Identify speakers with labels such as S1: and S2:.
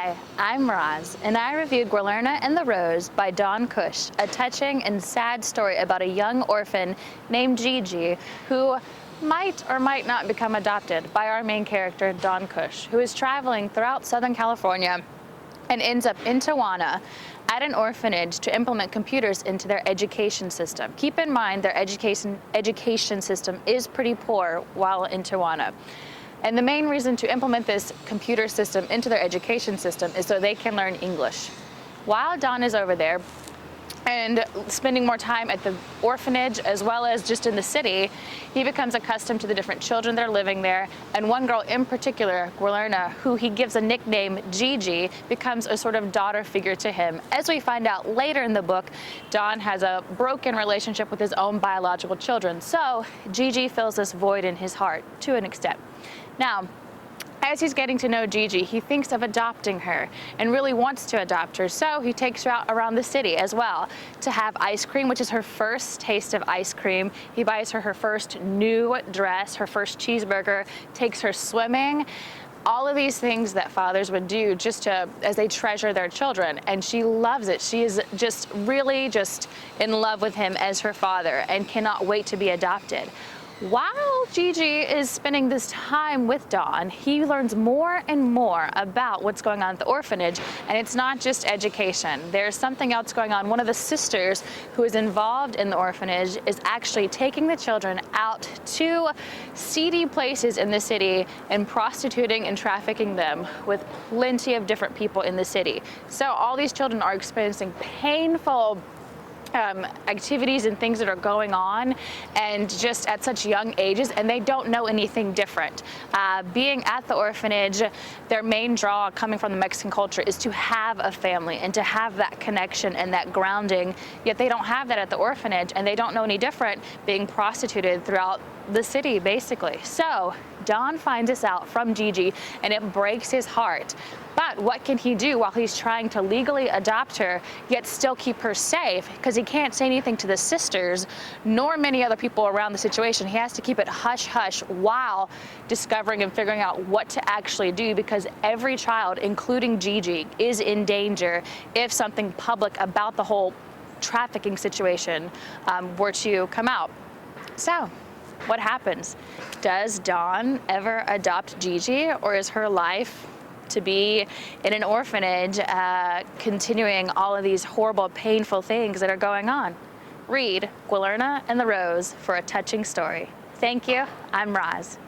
S1: Hi, I'm Roz, and I review Guillermina and the Rose by Cush, a touching and sad story about a young orphan named Gigi who might or might not become adopted by our main character, Cush, who is traveling throughout Southern California and ends up in Tijuana at an orphanage to implement computers into their education system. Keep in mind their education system is pretty poor while in Tijuana. And the main reason to implement this computer system into their education system is so they can learn English. While Don is over there and spending more time at the orphanage as well as just in the city, he becomes accustomed to the different children that are living there. And one girl in particular, Guillermina, who he gives a nickname Gigi, becomes a sort of daughter figure to him. As we find out later in the book, Don has a broken relationship with his own biological children. So Gigi fills this void in his heart to an extent. Now, as he's getting to know Gigi, he thinks of adopting her and really wants to adopt her. So he takes her out around the city as well to have ice cream, which is her first taste of ice cream. He buys her her first new dress, her first cheeseburger, takes her swimming. All of these things that fathers would do as they treasure their children. And she loves it. She is just really just in love with him as her father and cannot wait to be adopted. While Gigi is spending this time with Don, he learns more and more about what's going on at the orphanage, and it's not just education. There's something else going on. One of the sisters who is involved in the orphanage is actually taking the children out to seedy places in the city and prostituting and trafficking them with plenty of different people in the city. So all these children are experiencing painful activities and things that are going on, and just at such young ages, and they don't know anything different. Being at the orphanage, their main draw coming from the Mexican culture is to have a family and to have that connection and that grounding, yet they don't have that at the orphanage, and they don't know any different being prostituted throughout the city, basically. So Don finds this out from Gigi, and it breaks his heart. But what can he do while he's trying to legally adopt her, yet still keep her safe? Because he can't say anything to the sisters, nor many other people around the situation. He has to keep it hush-hush while discovering and figuring out what to actually do, because every child, including Gigi, is in danger if something public about the whole trafficking situation were to come out. So, what happens? Does Don ever adopt Gigi, or is her life to be in an orphanage, continuing all of these horrible, painful things that are going on? Read Guillermina and the Rose for a touching story. Thank you. I'm Roz.